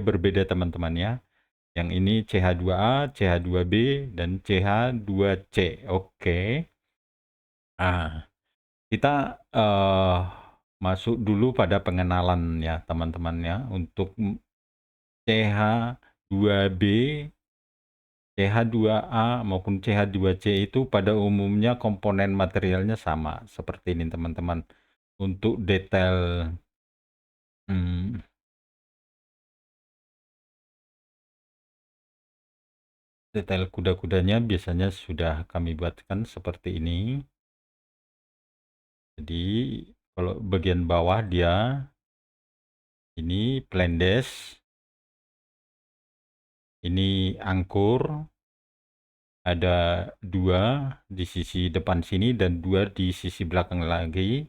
berbeda teman-teman ya. Yang ini CH2A, CH2B, dan CH2C. Oke. Nah, kita masuk dulu pada pengenalan ya teman-teman ya. Untuk CH2B, CH2A maupun CH2C itu pada umumnya komponen materialnya sama seperti ini teman-teman. Untuk detail hmm, detail kuda-kudanya biasanya sudah kami buatkan seperti ini. Jadi kalau bagian bawah dia ini plendes, ini angkur, ada 2 di sisi depan sini dan 2 di sisi belakang lagi.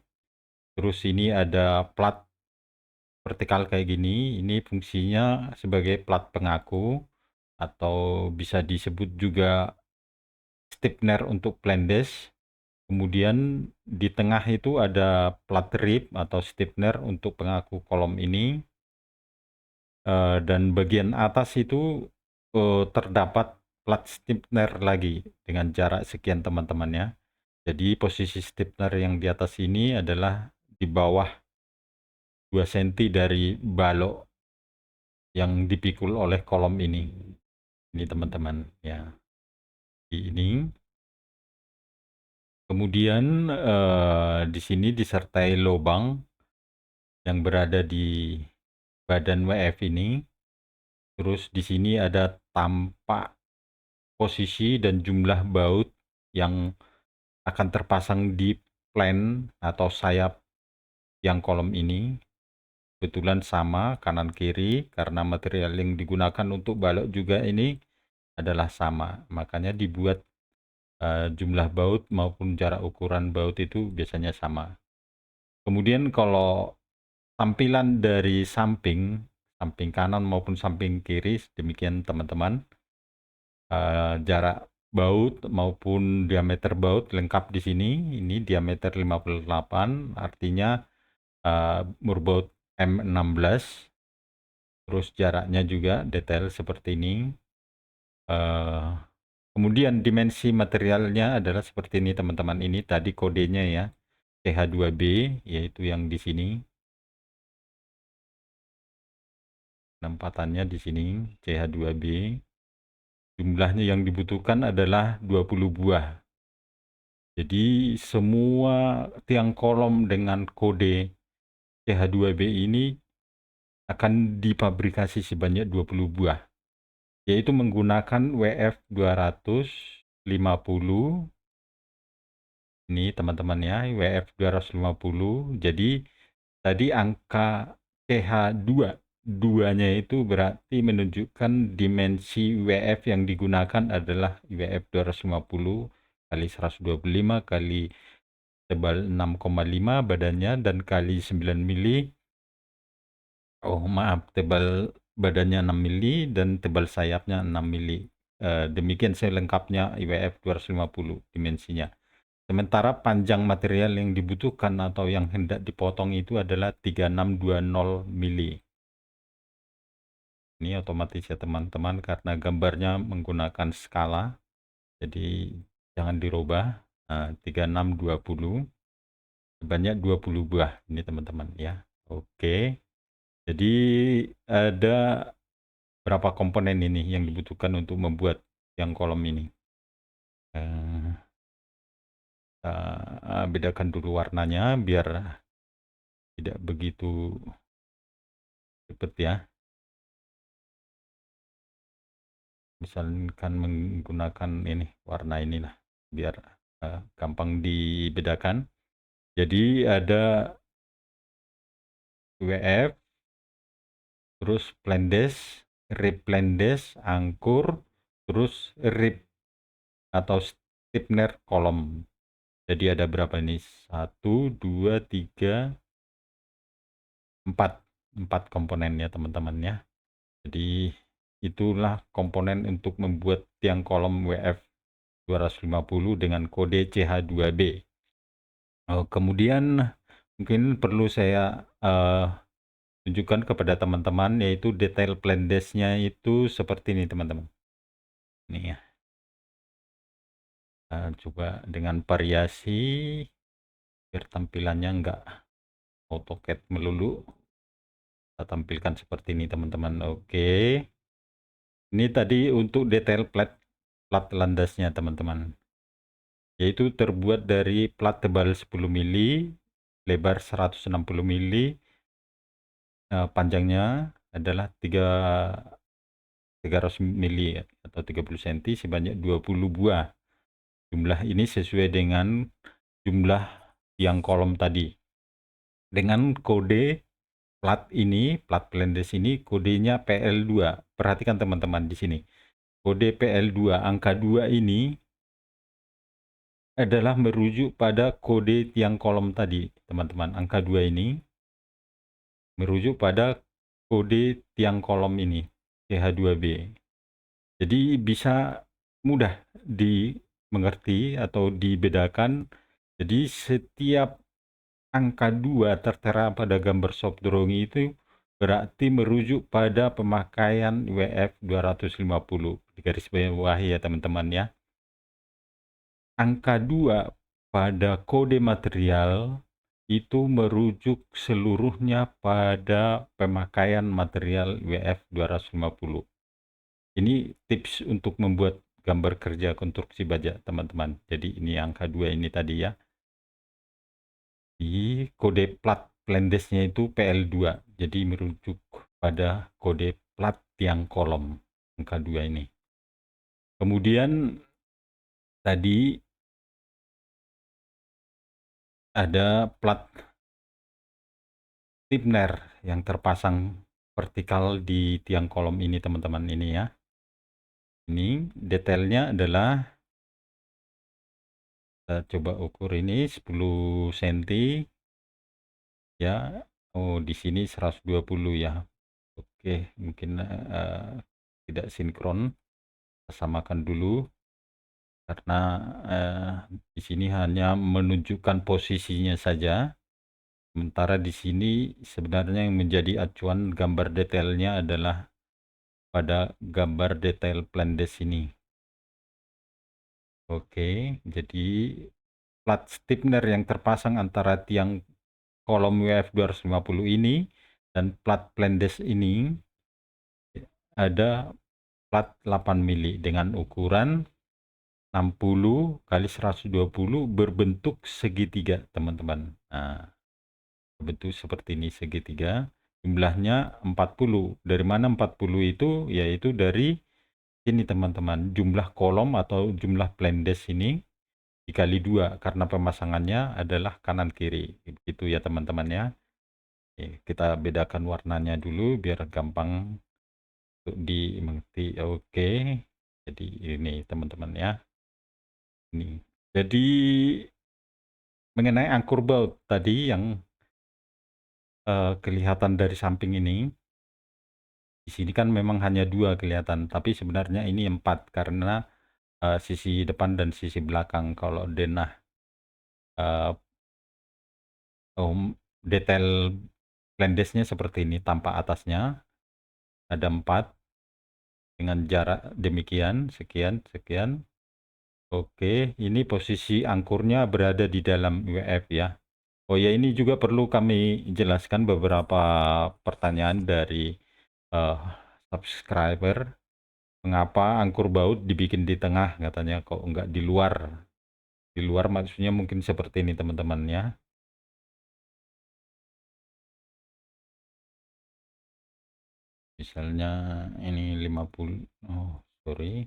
Terus ini ada plat vertikal kayak gini, ini fungsinya sebagai plat pengaku atau bisa disebut juga stiffener untuk plendes. Kemudian di tengah itu ada plat rib atau stiffener untuk pengaku kolom ini. Dan bagian atas itu terdapat plat stiffener lagi dengan jarak sekian teman-teman ya. Jadi posisi stiffener yang di atas ini adalah di bawah 2 cm dari balok yang dipikul oleh kolom ini. Ini teman-teman ya. Ini. Kemudian di sini disertai lubang yang berada di badan WF ini. Terus di sini ada tampak posisi dan jumlah baut yang akan terpasang di plan atau sayap yang kolom ini. Kebetulan sama kanan kiri karena material yang digunakan untuk balok juga ini adalah sama. Makanya dibuat jumlah baut maupun jarak ukuran baut itu biasanya sama. Kemudian kalau tampilan dari samping kanan maupun samping kiri demikian teman-teman. Jarak baut maupun diameter baut lengkap di sini. Ini diameter 58, artinya mur baut M16. Terus jaraknya juga detail seperti ini. Kemudian dimensi materialnya adalah seperti ini teman-teman. Ini tadi kodenya ya, CH2B, yaitu yang di sini. Penempatannya di sini, CH2B. Jumlahnya yang dibutuhkan adalah 20 buah. Jadi semua tiang kolom dengan kode CH2B ini akan dipabrikasi sebanyak 20 buah. Yaitu menggunakan WF 250. Ini teman-teman ya, WF 250. Jadi tadi angka CH2 duanya itu berarti menunjukkan dimensi WF yang digunakan adalah WF 250 kali 125 kali tebal 6,5 badannya dan kali 9 mili. Oh maaf, tebal badannya 6 mili dan tebal sayapnya 6 mili. Demikian selengkapnya IWF 250 dimensinya. Sementara panjang material yang dibutuhkan atau yang hendak dipotong itu adalah 3620 mili. Ini otomatis ya teman-teman karena gambarnya menggunakan skala. Jadi jangan dirubah. 3620 sebanyak 20 buah ini teman-teman ya. Oke. Jadi ada berapa komponen ini yang dibutuhkan untuk membuat yang kolom ini. Bedakan dulu warnanya biar tidak begitu cepat ya. Misalkan menggunakan ini warna inilah biar gampang dibedakan. Jadi ada WF, terus plendes, rib plendes, angkur, terus rib atau stiffener kolom. Jadi ada berapa ini? 1, 2, 3, 4 komponen ya teman-teman ya. Jadi itulah komponen untuk membuat tiang kolom WF 250 dengan kode CH2B. Kemudian mungkin perlu saya tunjukkan kepada teman-teman, yaitu detail plan dash-nya itu seperti ini teman-teman. Ini ya. Coba dengan variasi biar tampilannya enggak AutoCAD melulu. Kita tampilkan seperti ini teman-teman. Oke. Ini tadi untuk detail plat landasnya teman-teman. Yaitu terbuat dari plat tebal 10 mili, lebar 160 mili, panjangnya adalah 300 mili atau 30 cm sebanyak 20 buah. Jumlah ini sesuai dengan jumlah tiang kolom tadi. Dengan kode plat ini, plat plan dash ini kodenya PL2. Perhatikan teman-teman di sini. Kode PL2 angka 2 ini adalah merujuk pada kode tiang kolom tadi, teman-teman. Angka 2 ini merujuk pada kode tiang kolom ini, CH2B. Jadi bisa mudah dimengerti atau dibedakan. Jadi setiap angka 2 tertera pada gambar soft drawing itu berarti merujuk pada pemakaian WF 250. Di garis bawah ya teman-teman ya. Angka 2 pada kode material itu merujuk seluruhnya pada pemakaian material WF 250. Ini tips untuk membuat gambar kerja konstruksi baja teman-teman. Jadi ini angka 2 ini tadi ya. Di kode plat plan dash-nya itu PL2. Jadi merujuk pada kode plat tiang kolom angka 2 ini. Kemudian tadi ada plat Tipner yang terpasang vertikal di tiang kolom ini teman-teman ini ya. Ini detailnya adalah kita coba ukur ini 10 cm ya. Oh di sini 120 ya. Oke, mungkin tidak sinkron. Kita samakan dulu karena di sini hanya menunjukkan posisinya saja. Sementara di sini sebenarnya yang menjadi acuan gambar detailnya adalah pada gambar detail plan dash ini. Oke, jadi plat stiffener yang terpasang antara tiang kolom WF 250 ini dan plat plan dash ini ada plat 8 mili dengan ukuran 60 kali 120 berbentuk segitiga teman-teman. Nah, berbentuk seperti ini segitiga. Jumlahnya 40. Dari mana 40 itu? Yaitu dari ini teman-teman, jumlah kolom atau jumlah plan dash ini dikali 2 karena pemasangannya adalah kanan kiri. Begitu ya teman-teman ya. Kita bedakan warnanya dulu biar gampang untuk dimengerti. Oke. Jadi ini teman-teman ya. Ini. Jadi mengenai angkur baut tadi yang kelihatan dari samping ini. Di sini kan memang hanya 2 kelihatan, tapi sebenarnya ini 4 karena sisi depan dan sisi belakang. Kalau denah detail plan dash-nya seperti ini, tampak atasnya ada 4 dengan jarak demikian, sekian, sekian. Oke, ini posisi angkurnya berada di dalam WF ya. Oh ya, ini juga perlu kami jelaskan beberapa pertanyaan dari subscriber. Mengapa angkur baut dibikin di tengah, katanya kok enggak di luar. Di luar maksudnya mungkin seperti ini teman-teman ya. Misalnya ini 50, oh sorry.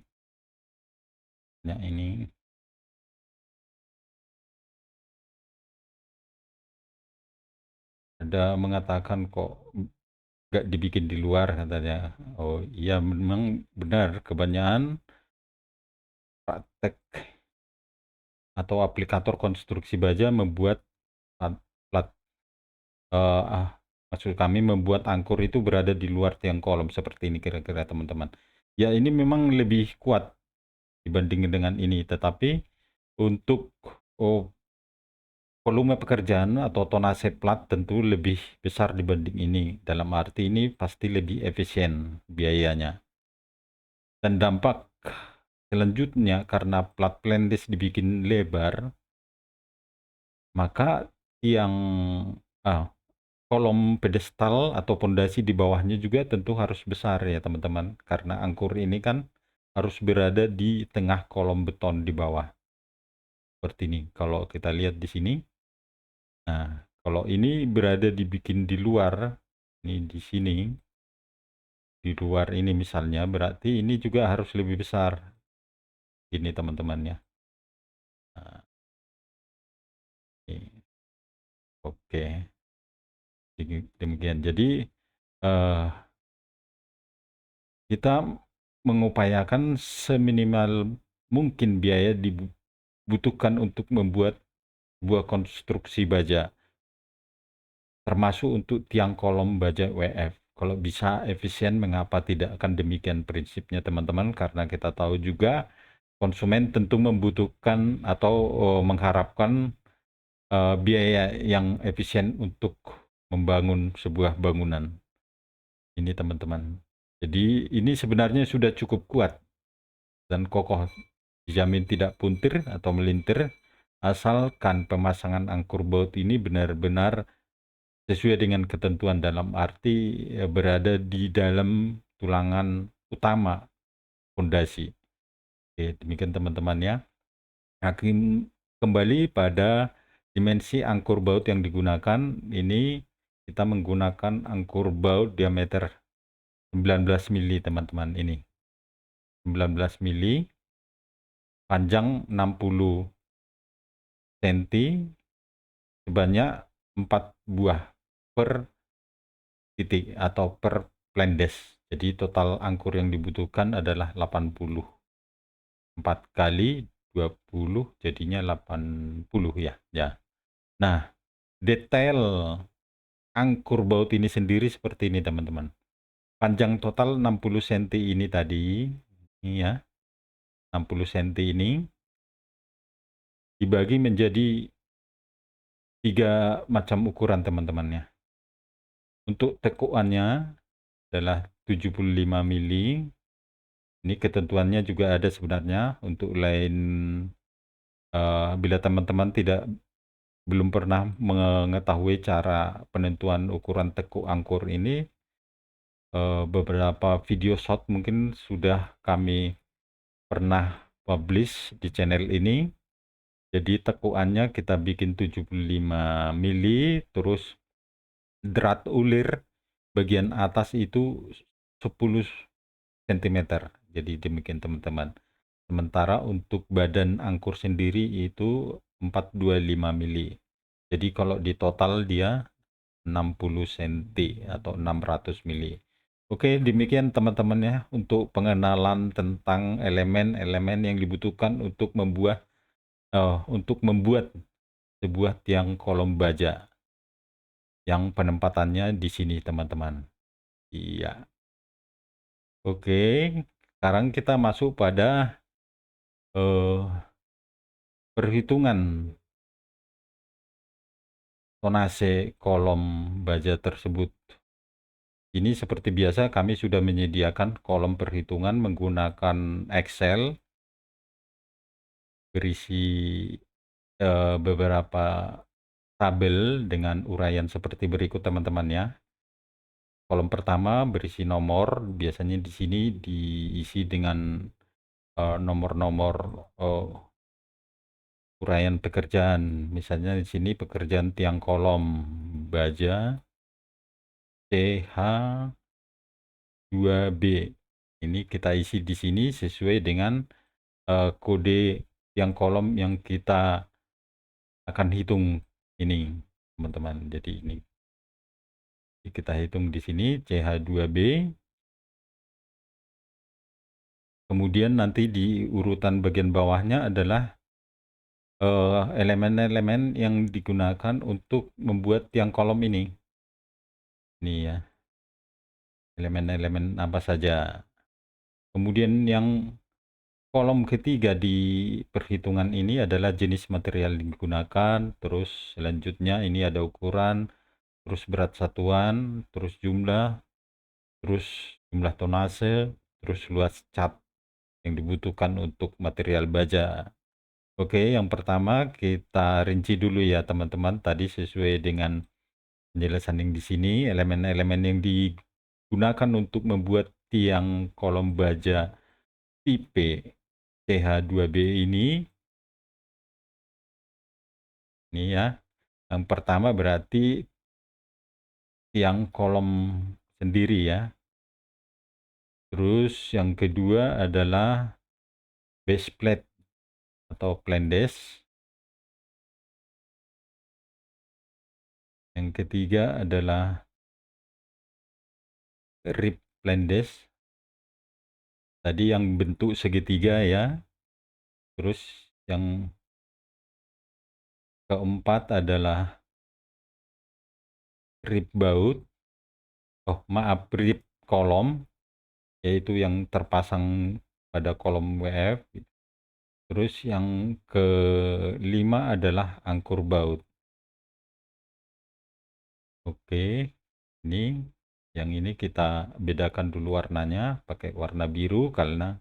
Ya ini ada mengatakan kok enggak dibikin di luar katanya. Oh iya memang benar, kebanyakan praktek atau aplikator konstruksi baja membuat plat maksud kami membuat angkur itu berada di luar tiang kolom seperti ini kira-kira teman-teman. Ya ini memang lebih kuat dibandingkan dengan ini, tetapi untuk volume pekerjaan atau tonase plat tentu lebih besar dibanding ini. Dalam arti ini pasti lebih efisien biayanya. Dan dampak selanjutnya karena plat Plendes dibikin lebar, maka tiang ah, kolom pedestal atau pondasi di bawahnya juga tentu harus besar ya teman-teman. Karena angkur ini kan harus berada di tengah kolom beton di bawah. Seperti ini. Kalau kita lihat di sini. Nah, kalau ini berada dibikin di luar, ini di sini, di luar ini misalnya, berarti ini juga harus lebih besar. Ini teman-temannya. Nah, ini. Oke, demikian. Jadi, eh, kita mengupayakan seminimal mungkin biaya dibutuhkan untuk membuat sebuah konstruksi baja, termasuk untuk tiang kolom baja WF. Kalau bisa efisien, mengapa tidak akan demikian prinsipnya teman-teman? Karena kita tahu juga konsumen tentu membutuhkan atau mengharapkan biaya yang efisien untuk membangun sebuah bangunan. Ini teman-teman. Jadi ini sebenarnya sudah cukup kuat dan kokoh, dijamin tidak puntir atau melintir, asalkan pemasangan angkur baut ini benar-benar sesuai dengan ketentuan, dalam arti berada di dalam tulangan utama fondasi. Oke, demikian teman-teman ya. Hakim kembali pada dimensi angkur baut yang digunakan. Ini kita menggunakan angkur baut diameter 19 mili teman-teman, ini 19 mili, panjang 60 cm, sebanyak 4 buah per titik atau per plendes. Jadi total angkur yang dibutuhkan adalah 80. 4 kali 20 jadinya 80 ya. Ya. Nah, detail angkur baut ini sendiri seperti ini teman-teman. Panjang total 60 cm ini tadi, ini ya, 60 cm ini dibagi menjadi 3 macam ukuran teman-temannya. Untuk tekuannya adalah 75 mili. Ini ketentuannya juga ada sebenarnya untuk lain, bila teman-teman belum pernah mengetahui cara penentuan ukuran tekuk angkur ini, beberapa video short mungkin sudah kami pernah publish di channel ini. Jadi tekuannya kita bikin 75 mili, terus drat ulir bagian atas itu 10 cm. Jadi demikian teman-teman. Sementara untuk badan angkur sendiri itu 425 mili. Jadi kalau di total dia 60 cm atau 600 mili. Oke, demikian teman-teman ya untuk pengenalan tentang elemen-elemen yang dibutuhkan untuk membuat sebuah tiang kolom baja yang penempatannya di sini teman-teman. Iya. Oke, sekarang kita masuk pada perhitungan tonase kolom baja tersebut. Ini seperti biasa kami sudah menyediakan kolom perhitungan menggunakan Excel berisi beberapa tabel dengan uraian seperti berikut teman-teman ya. Kolom pertama berisi nomor, biasanya di sini diisi dengan nomor-nomor uraian pekerjaan. Misalnya di sini pekerjaan tiang kolom baja CH2B. Ini kita isi di sini sesuai dengan kode tiang kolom yang kita akan hitung ini, teman-teman. Jadi ini kita hitung di sini CH2B. Kemudian nanti di urutan bagian bawahnya adalah elemen-elemen yang digunakan untuk membuat tiang kolom ini. Ini ya, elemen-elemen apa saja. Kemudian yang kolom ketiga di perhitungan ini adalah jenis material yang digunakan, terus selanjutnya ini ada ukuran, terus berat satuan, terus jumlah tonase, terus luas cat yang dibutuhkan untuk material baja. Oke, yang pertama kita rinci dulu ya teman-teman, tadi sesuai dengan penjelasan yang di sini, elemen-elemen yang digunakan untuk membuat tiang kolom baja tipe CH2B ini ya. Yang pertama berarti tiang kolom sendiri ya. Terus yang kedua adalah base plate atau plendes. Yang ketiga adalah rib plendes. Tadi yang bentuk segitiga ya. Terus yang keempat adalah rib baut. Oh, maaf, rib kolom, yaitu yang terpasang pada kolom WF. Terus yang kelima adalah angkur baut. Oke, ini yang ini kita bedakan dulu warnanya pakai warna biru karena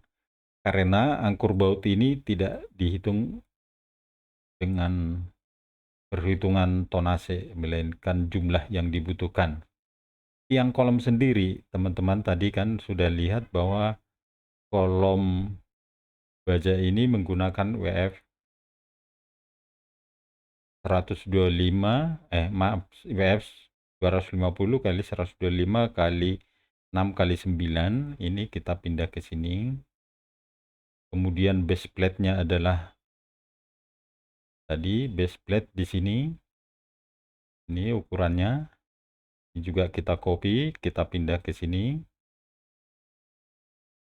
angkur baut ini tidak dihitung dengan perhitungan tonase, melainkan jumlah yang dibutuhkan. Tiang kolom sendiri, teman-teman tadi kan sudah lihat bahwa kolom baja ini menggunakan WF 125, maaf, WF 250 kali 125 kali 6 kali 9, ini kita pindah ke sini. Kemudian base plate-nya adalah tadi base plate di sini. Ini ukurannya. Ini juga kita copy, kita pindah ke sini.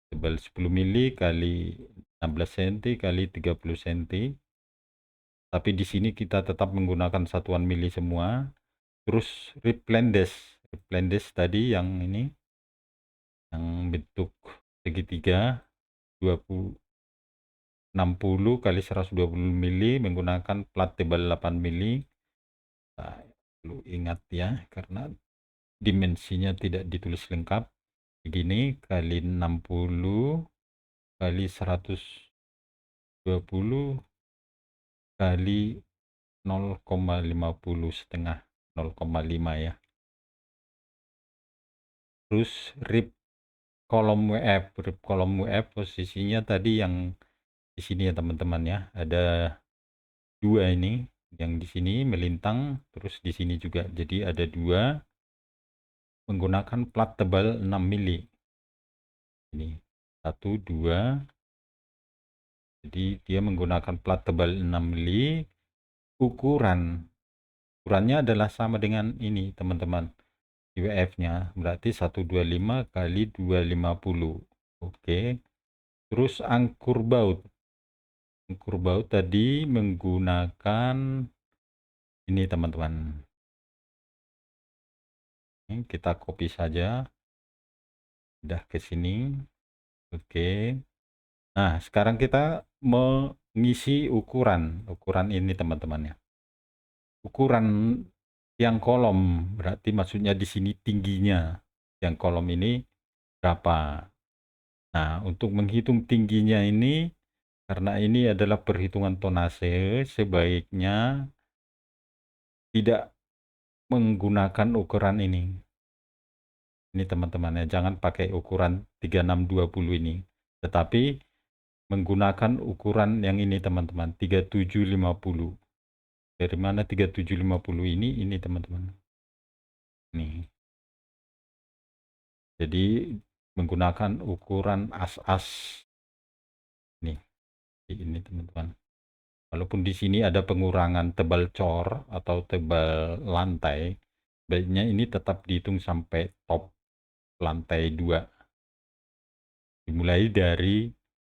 Tebal 10 mili kali 16 cm kali 30 cm. Tapi di sini kita tetap menggunakan satuan mili semua. Terus rib plendes tadi yang ini yang bentuk segitiga 60 kali 120 mili menggunakan plat tebal 8 mili. Nah, perlu ingat ya karena dimensinya tidak ditulis lengkap. Begini kali 60 kali 120 kali 0,50 setengah 0,5 ya. Terus rib kolom WF posisinya tadi yang di sini ya teman-teman ya. Ada dua ini, yang di sini melintang, terus di sini juga. Jadi ada dua menggunakan plat tebal 6 mili. Ini 1 2. Jadi dia menggunakan plat tebal 6 mili. Ukurannya adalah sama dengan ini teman-teman. WF-nya berarti 125 kali 250. Oke. Terus angkur baut. Angkur baut tadi menggunakan ini teman-teman. Kita copy saja. Udah ke sini. Oke. Nah, sekarang kita mengisi ukuran ini teman-teman ya. Ukuran yang kolom berarti maksudnya di sini tingginya. Yang kolom ini berapa? Nah, untuk menghitung tingginya ini karena ini adalah perhitungan tonase, sebaiknya tidak menggunakan ukuran ini. Ini teman-teman ya, jangan pakai ukuran 3620 ini. Tetapi menggunakan ukuran yang ini teman-teman, 3750. Dari mana 3750 ini? Ini teman-teman. Nih. Jadi menggunakan ukuran as-as. Nih, ini teman-teman. Walaupun di sini ada pengurangan tebal cor atau tebal lantai, baiknya ini tetap dihitung sampai top lantai 2. Dimulai dari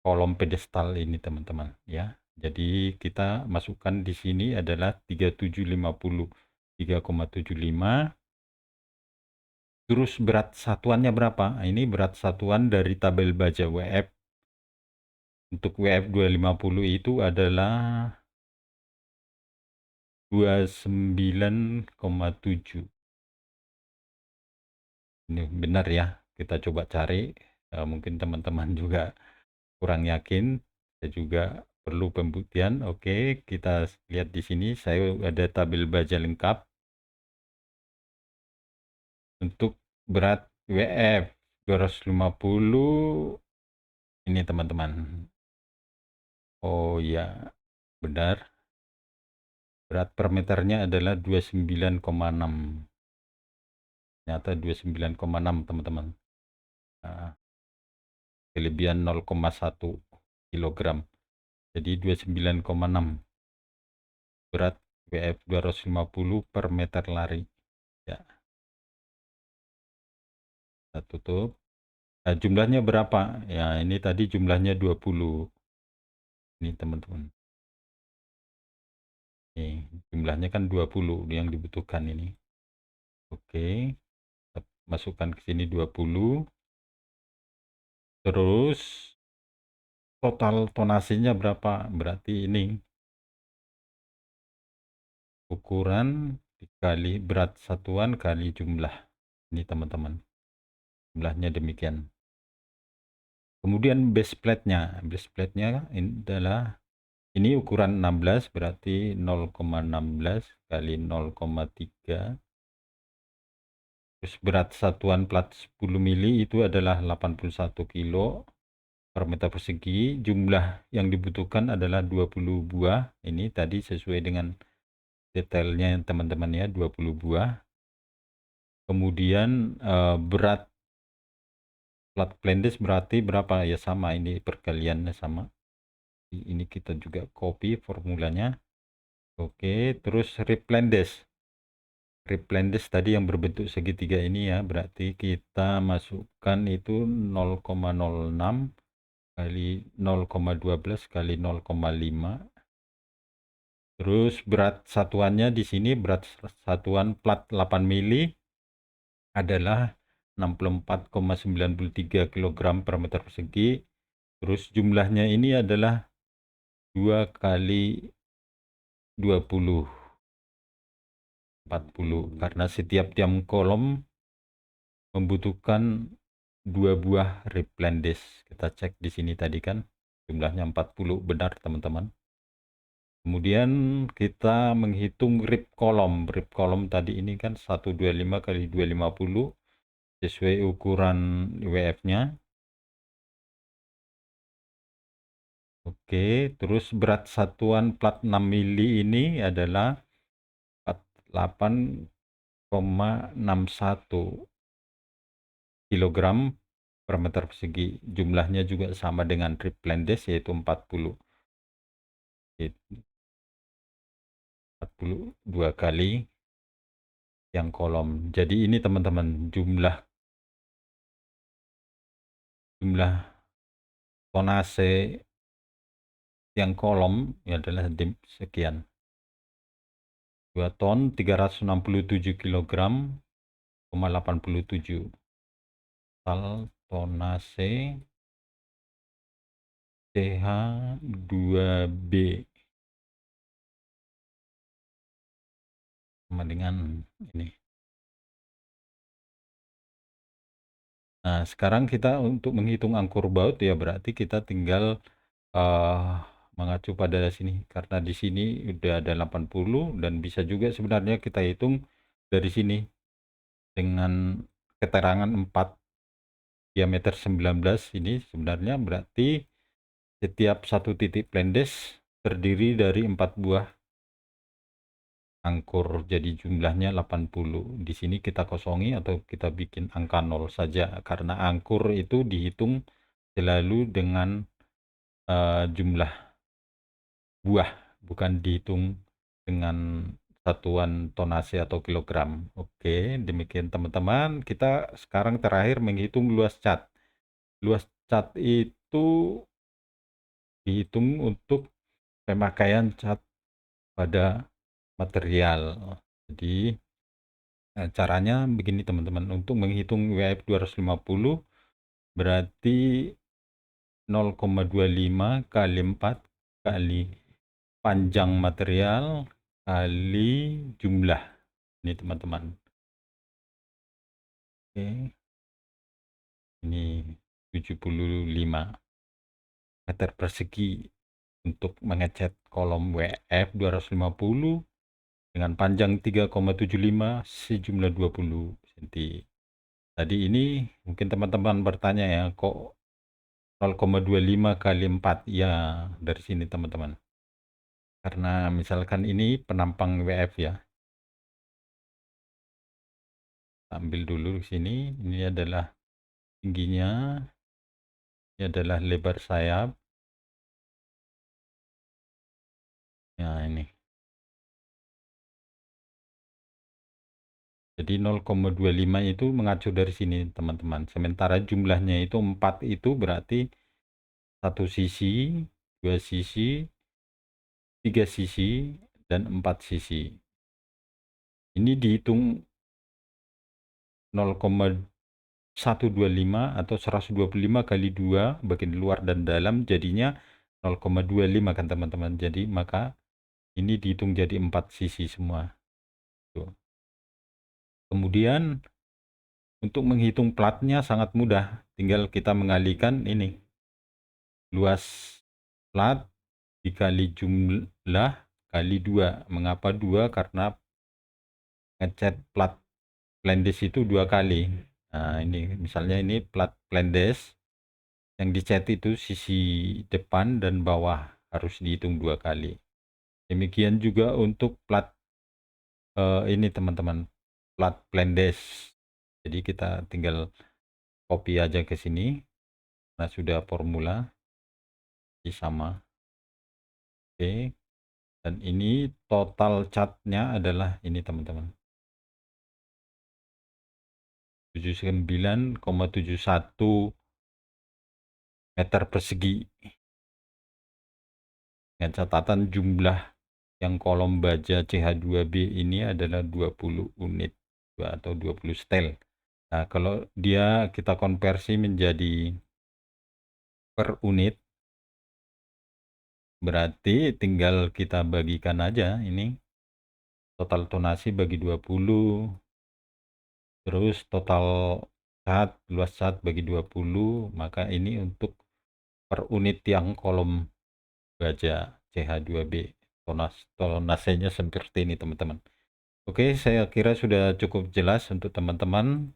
kolom pedestal ini teman-teman ya. Jadi kita masukkan di sini adalah 3750 3,75. Terus berat satuannya berapa? Nah, ini berat satuan dari tabel baja WF Untuk WF 250 itu adalah 29,7. Ini benar ya, kita coba cari. Mungkin teman-teman juga kurang yakin, saya juga perlu pembuktian. Oke, kita lihat di sini saya ada tabel baja lengkap untuk berat WF 250 ini teman-teman. Oh ya, benar, berat per meternya adalah 29,6. Ternyata 29,6 teman-teman. Nah, kelebihan 0,1 kilogram, jadi 29,6 berat WF 250 per meter lari ya. Kita tutup. Nah, jumlahnya berapa ya? Ini tadi jumlahnya 20 ini teman-teman. Nih, jumlahnya kan 20 yang dibutuhkan ini. Oke, masukkan ke sini 20. Terus total tonasinya berapa? Berarti ini ukuran dikali berat satuan kali jumlah. Ini teman-teman, jumlahnya demikian. Kemudian base plate-nya. Base plate-nya ini adalah, ini ukuran 16, berarti 0,16 kali 0,3. Terus berat satuan plat 10 mili itu adalah 81 kilo per meter persegi. Jumlah yang dibutuhkan adalah 20 buah. Ini tadi sesuai dengan detailnya teman-teman ya, 20 buah. Kemudian berat plat Plendes berarti berapa ya, sama ini perkaliannya sama. Ini kita juga copy formulanya. Oke, terus Replandes tadi yang berbentuk segitiga ini ya, berarti kita masukkan itu 0,06 kali 0,12 kali 0,5. Terus berat satuannya di sini, berat satuan plat 8 mili adalah 64,93 kg per meter persegi. Terus jumlahnya ini adalah 2 kali 20, 40, karena setiap tiang kolom membutuhkan 2 buah Replandes. Kita cek di sini tadi kan jumlahnya 40, benar teman-teman. Kemudian kita menghitung rib kolom. Rib kolom tadi ini kan 125 kali 250 sesuai ukuran WF-nya. Oke, terus berat satuan plat 6 mili ini adalah 48,61 kilogram per meter persegi. Jumlahnya juga sama dengan Replandes yaitu 40. 42 kali yang kolom. Jadi ini teman-teman jumlah tonase yang kolom adalah sekian. 2 ton 367 kg, 87. Total tonase CH2B sama dengan ini. Nah, sekarang kita untuk menghitung angkur baut ya, berarti kita tinggal mengacu pada sini, karena di sini udah ada 80 dan bisa juga sebenarnya kita hitung dari sini dengan keterangan 4 diameter 19 ini sebenarnya berarti setiap satu titik Plendes terdiri dari 4 buah angkur, jadi jumlahnya 80. Di sini kita kosongi atau kita bikin angka 0 saja, karena angkur itu dihitung selalu dengan jumlah buah, bukan dihitung dengan satuan tonase atau kilogram. Oke, demikian teman-teman. Kita sekarang terakhir menghitung luas cat. Luas cat itu dihitung untuk pemakaian cat pada material. Jadi caranya begini teman-teman, untuk menghitung WF 250 berarti 0,25 kali 4 kali panjang material kali jumlah. Ini teman-teman. Oke. Ini 75 meter persegi untuk mengecat kolom WF 250 dengan panjang 3,75 sejumlah 20 cm. Tadi ini mungkin teman-teman bertanya ya, kok 0,25 kali 4? Ya, dari sini teman-teman. Karena misalkan ini penampang WF ya. Ambil dulu di sini. Ini adalah tingginya. Ini adalah lebar sayap. Ya, ini. Jadi 0,25 itu mengacu dari sini teman-teman. Sementara jumlahnya itu 4, itu berarti satu sisi, dua sisi, 3 sisi, dan 4 sisi. Ini dihitung 0,125 atau 125 kali 2 bagian luar dan dalam, jadinya 0,25 kan teman-teman. Jadi maka ini dihitung jadi 4 sisi semua. Tuh. Kemudian untuk menghitung platnya sangat mudah. Tinggal kita mengalihkan ini. Luas plat dikali jumlah kali 2. Mengapa 2? Karena ngecat plat Plendes itu 2 kali. Nah, ini misalnya ini plat Plendes yang dicat itu sisi depan dan bawah harus dihitung 2 kali. Demikian juga untuk plat ini teman-teman, plat Plendes. Jadi kita tinggal copy aja ke sini. Nah, sudah formula sama. Oke. Dan ini total catnya adalah ini teman-teman. 79,71 meter persegi. Dengan catatan jumlah yang kolom baja CH2B ini adalah 20 unit atau 20 setel. Nah, kalau dia kita konversi menjadi per unit, berarti tinggal kita bagikan aja ini. Total tonasi bagi 20, terus total cat, luas cat bagi 20, maka ini untuk per unit yang kolom baja CH2B. Tonasenya seperti ini teman-teman. Oke, saya kira sudah cukup jelas untuk teman-teman.